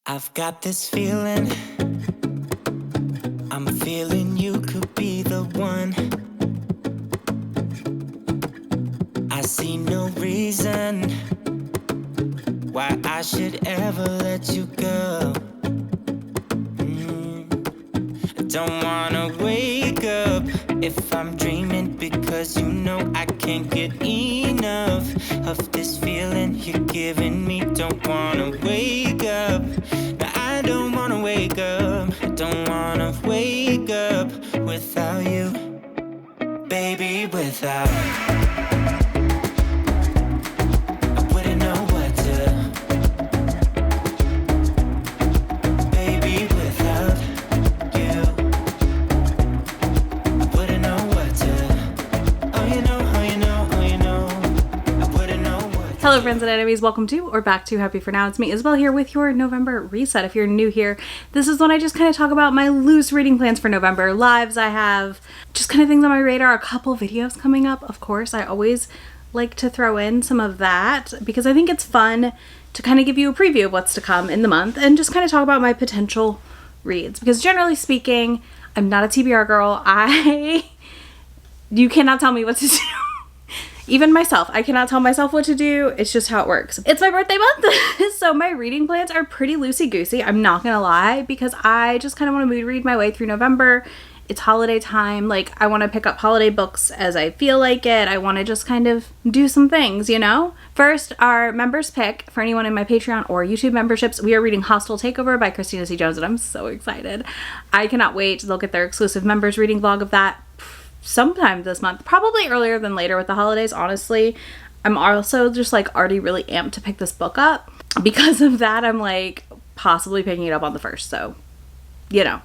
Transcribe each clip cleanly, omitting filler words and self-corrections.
I've got this feeling, I'm feeling you could be the one. I see no reason why I should ever let you go. I don't wanna wake up if I'm dreaming, because you know I can't get enough of this feeling you're giving me. Don't wanna wake up, no, I don't wanna wake up. I don't wanna wake up without you, baby, without I wouldn't know what to. Baby, without you, I wouldn't know what to. Oh, you know, oh, you know, oh, you know, I wouldn't know what to. Hello friends and enemies, welcome to or back to Happy For Now. It's me Isabel here with your November reset. If you're new here, this is when I just kind of talk about my loose reading plans for November, lives I have, just kind of things on my radar, a couple videos coming up. Of course, I always like to throw in some of that because I think it's fun to kind of give you a preview of what's to come in the month and just kind of talk about my potential reads, because generally speaking, I'm not a TBR girl. You cannot tell me what to do. Even myself, I cannot tell myself what to do. It's just how it works. It's my birthday month, so my reading plans are pretty loosey-goosey. I'm not gonna lie, because I just kind of want to mood read my way through November. It's holiday time. Like, I want to pick up holiday books as I feel like it. I want to just kind of do some things, you know? First, our members pick for anyone in my Patreon or YouTube memberships. We are reading Hostile Takeover by Christina C. Jones, and I'm so excited. I cannot wait. They'll get their exclusive members reading vlog of that sometime this month, probably earlier than later with the holidays, honestly. I'm also just like already really amped to pick this book up. Because of that, I'm like possibly picking it up on the 1st, so you know,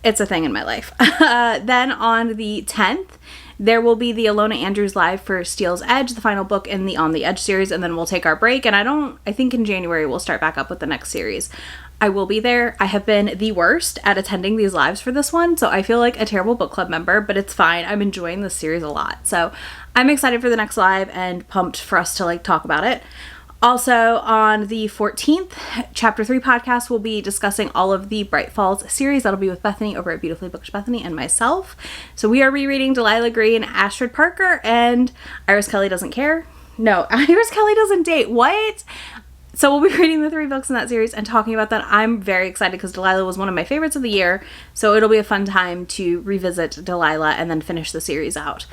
it's a thing in my life. Then on the 10th, there will be the Alona Andrews live for Steel's Edge, the final book in the On the Edge series, and then we'll take our break, and I think in January we'll start back up with the next series. I will be there. I have been the worst at attending these lives for this one, so I feel like a terrible book club member, but it's fine. I'm enjoying this series a lot. So I'm excited for the next live and pumped for us to like talk about it. Also on the 14th, Chapter 3 podcast will be discussing all of the Bright Falls series. That'll be with Bethany over at Beautifully Bookish Bethany and myself. So we are rereading Delilah Green, Astrid Parker, and Iris Kelly Doesn't Care. No, Iris Kelly Doesn't Date. What? So we'll be reading the 3 books in that series and talking about that. I'm very excited because Delilah was one of my favorites of the year. So it'll be a fun time to revisit Delilah and then finish the series out.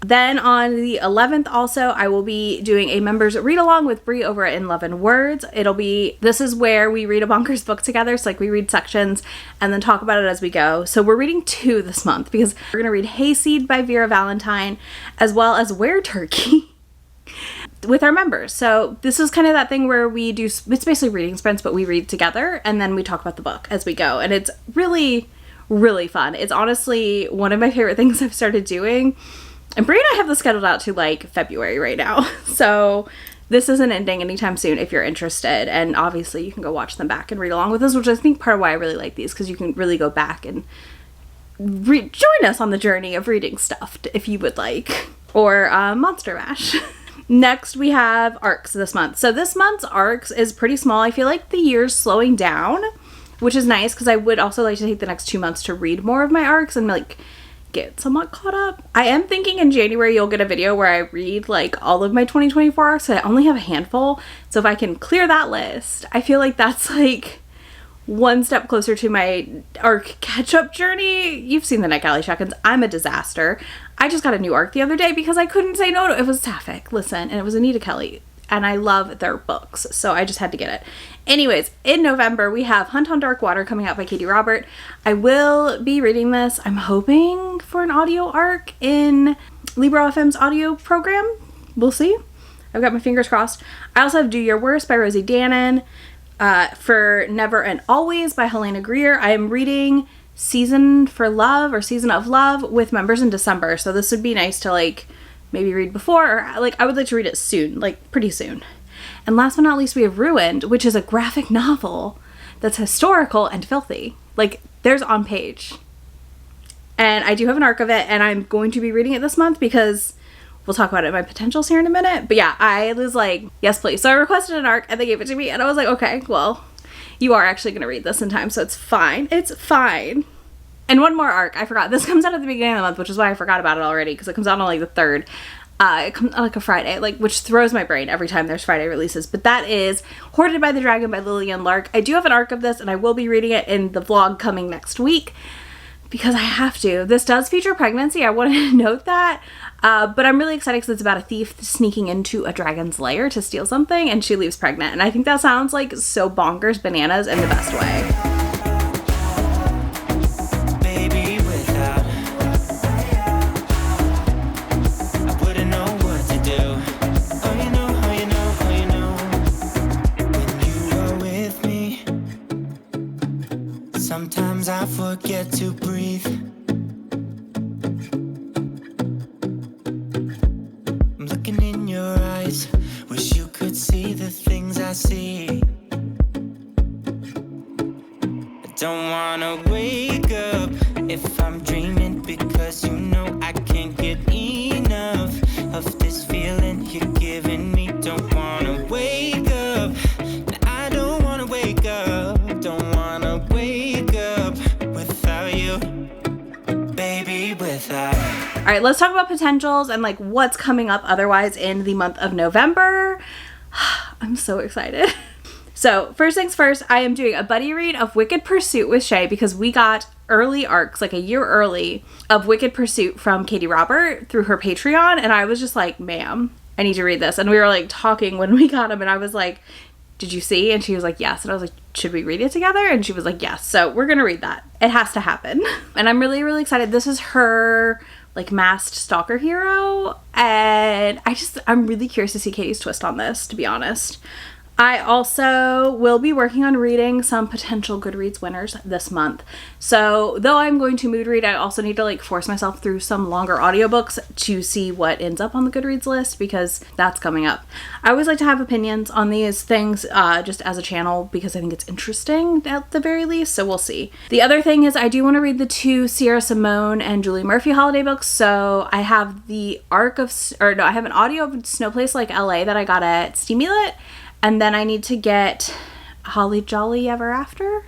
Then on the 11th also, I will be doing a members read along with Brie over at In Love and Words. This is where we read a bonkers book together. So like we read sections and then talk about it as we go. So we're reading 2 this month because we're going to read Hayseed by Vera Valentine as well as Were Turkey with our members. So this is kind of that thing where we do, it's basically reading sprints, but we read together and then we talk about the book as we go. And it's really, really fun. It's honestly one of my favorite things I've started doing. And Brie and I have this scheduled out to like February right now. So this isn't ending anytime soon if you're interested. And obviously you can go watch them back and read along with us, which I think part of why I really like these, because you can really go back and join us on the journey of reading stuff if you would like. Or Monster Mash. Next, we have ARCs this month. So this month's ARCs is pretty small. I feel like the year's slowing down, which is nice because I would also like to take the next 2 months to read more of my ARCs and like get somewhat caught up. I am thinking in January you'll get a video where I read like all of my 2024 ARCs. I only have a handful. So if I can clear that list, I feel like that's like one step closer to my ARC catch-up journey. You've seen the NetGalley check-ins. I'm a disaster. I just got a new ARC the other day because I couldn't say no to it. It was Sapphic, listen, and it was Anita Kelly, and I love their books, so I just had to get it. Anyways, in November, we have Hunt on Dark Water coming out by Katie Robert. I will be reading this. I'm hoping for an audio ARC in Libro FM's audio program. We'll see. I've got my fingers crossed. I also have Do Your Worst by Rosie Dannon. For Never and Always by Helena Greer. I am reading Season of Love with members in December, so this would be nice to like maybe read before, or like I would like to read it soon, like pretty soon. And last but not least, we have Ruined, which is a graphic novel that's historical and filthy. Like there's on page. And I do have an ARC of it, and I'm going to be reading it this month because we'll talk about it in my potentials here in a minute. But yeah, I was like, yes, please. So I requested an ARC and they gave it to me, and I was like, okay, well, you are actually going to read this in time, so it's fine. It's fine. And one more arc, I forgot. This comes out at the beginning of the month, which is why I forgot about it already, because it comes out on like the 3rd. It comes out like a Friday, like, which throws my brain every time there's Friday releases. But that is Hoarded by the Dragon by Lillian Lark. I do have an arc of this, and I will be reading it in the vlog coming next week, because I have to. This does feature pregnancy. I want to note that. But I'm really excited because it's about a thief sneaking into a dragon's lair to steal something, and she leaves pregnant. And I think that sounds like so bonkers bananas in the best way. Sometimes I forget to breathe. I'm looking in your eyes. Wish you could see the things I see. I don't wanna wake up if I'm dreaming, because you know I can't get enough of this feeling you're giving me. Don't wanna wake up. I don't wanna wake up. Don't wanna wake up without you, baby, without. All right, let's talk about potentials and like what's coming up otherwise in the month of November. I'm so excited. So first things first, I am doing a buddy read of Wicked Pursuit with Shay, because we got early arcs, like a year early, of Wicked Pursuit from Katie Robert through her Patreon. And I was just like, ma'am, I need to read this. And we were like talking when we got them, and I was like, did you see? And she was like, yes. And I was like, should we read it together? And she was like, yes. So we're gonna read that. It has to happen. And I'm really, really excited. This is her like masked stalker hero, and I'm really curious to see Katie's twist on this, to be honest. I also will be working on reading some potential Goodreads winners this month. So though I'm going to mood read, I also need to like force myself through some longer audiobooks to see what ends up on the Goodreads list, because that's coming up. I always like to have opinions on these things just as a channel, because I think it's interesting at the very least, so we'll see. The other thing is I do want to read the 2 Sierra Simone and Julie Murphy holiday books. So I have the I have an audio of Snow Place Like LA that I got at Steamy Lit. And then I need to get Holly Jolly Ever After,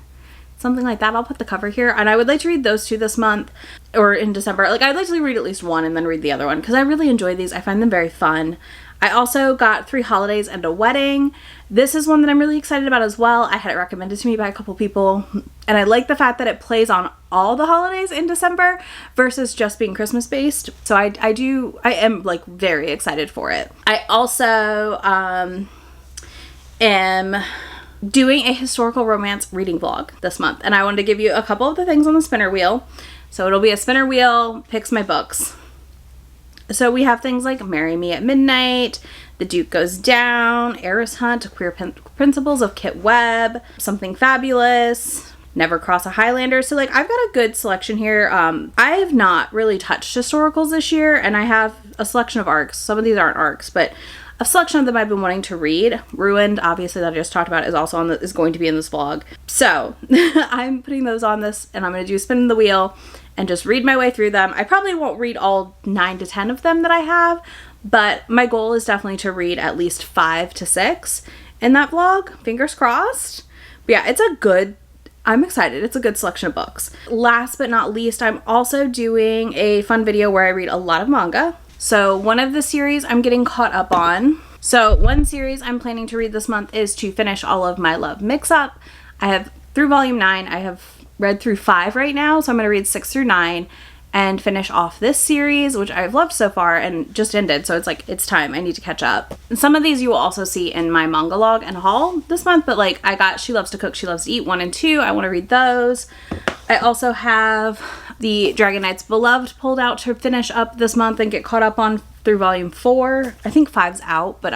something like that. I'll put the cover here. And I would like to read those 2 this month, or in December. Like, I'd like to read at least one and then read the other one, because I really enjoy these. I find them very fun. I also got 3 Holidays and a Wedding. This is one that I'm really excited about as well. I had it recommended to me by a couple people, and I like the fact that it plays on all the holidays in December versus just being Christmas based. So I am like very excited for it. I also am doing a historical romance reading vlog this month, and I wanted to give you a couple of the things on the spinner wheel. So it'll be a spinner wheel picks my books. So we have things like Marry Me at Midnight, The Duke Goes Down, Heiress Hunt, Queer Principles of Kit Webb, Something Fabulous, Never Cross a Highlander. So like I've got a good selection here. I have not really touched historicals this year, and I have a selection of arcs. Some of these aren't arcs, but a selection of them I've been wanting to read. Ruined, obviously, that I just talked about, is also is going to be in this vlog. So I'm putting those on this, and I'm going to do spin the wheel and just read my way through them. I probably won't read all 9 to 10 of them that I have, but my goal is definitely to read at least 5 to 6 in that vlog. Fingers crossed. But yeah, I'm excited. It's a good selection of books. Last but not least, I'm also doing a fun video where I read a lot of manga. So one of the series I'm getting caught up on. So one series I'm planning to read this month is to finish all of My Love Mix-Up. I have through volume 9. I have read through 5 right now, so I'm going to read 6 through 9 and finish off this series, which I've loved so far and just ended. So it's like, it's time. I need to catch up. And some of these you will also see in my manga log and haul this month, but like I got She Loves to Cook, She Loves to Eat 1 and 2. I want to read those. I also have the Dragon Knight's Beloved pulled out to finish up this month and get caught up on through volume 4. I think 5's out, but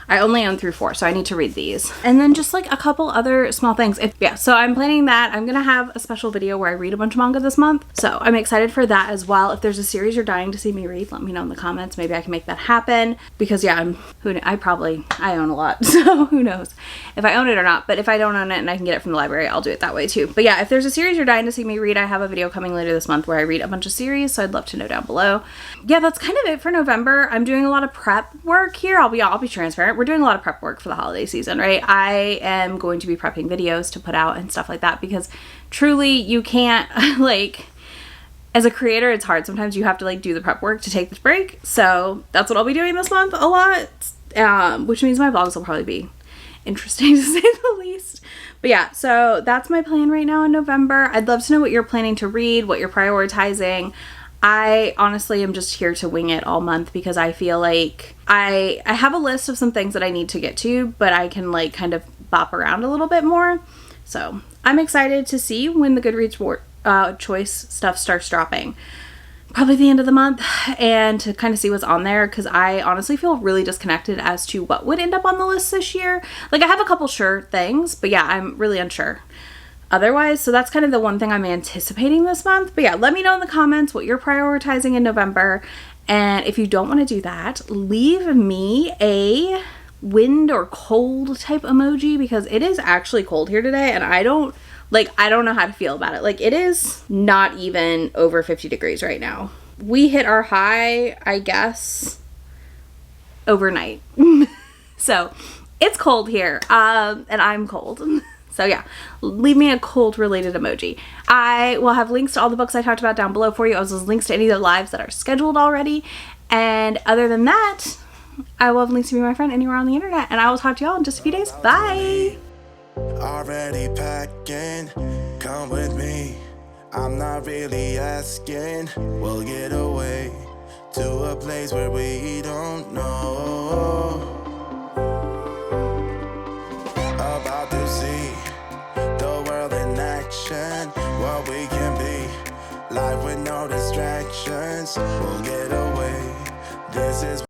I only own through 4, so I need to read these. And then just like a couple other small things. So I'm planning that. I'm gonna have a special video where I read a bunch of manga this month. So I'm excited for that as well. If there's a series you're dying to see me read, let me know in the comments. Maybe I can make that happen. Because yeah, I own a lot, so who knows if I own it or not. But if I don't own it and I can get it from the library, I'll do it that way too. But yeah, if there's a series you're dying to see me read, I have a video coming later this month where I read a bunch of series, so I'd love to know down below. Yeah, that's kind of it for November. I'm doing a lot of prep work here. I'll be transparent. we're doing a lot of prep work for the holiday season, right? I am going to be prepping videos to put out and stuff like that because truly you can't like, as a creator, it's hard. Sometimes you have to like do the prep work to take this break. So that's what I'll be doing this month a lot, which means my vlogs will probably be interesting to say the least. But yeah, so that's my plan right now in November. I'd love to know what you're planning to read, what you're prioritizing. I honestly am just here to wing it all month because I feel like I have a list of some things that I need to get to, but I can like kind of bop around a little bit more. So I'm excited to see when the Goodreads choice stuff starts dropping. Probably the end of the month, and to kind of see what's on there, because I honestly feel really disconnected as to what would end up on the list this year. Like, I have a couple sure things, but yeah, I'm really unsure otherwise. So that's kind of the one thing I'm anticipating this month. But yeah, let me know in the comments what you're prioritizing in November. And if you don't want to do that, leave me a wind or cold type emoji, because it is actually cold here today, and I don't know how to feel about it. Like, it is not even over 50 degrees right now. We hit our high, I guess, overnight. So it's cold here, and I'm cold. So yeah, leave me a cold related emoji. I will have links to all the books I talked about down below for you, as well as links to any of the lives that are scheduled already. And other than that, I will have links to Be My Friend anywhere on the internet, and I will talk to y'all in just a few days. Bye! Already packing, come with me. I'm not really asking. We'll get away to a place where we don't know. About to see the world in action, what we can be. Life with no distractions. We'll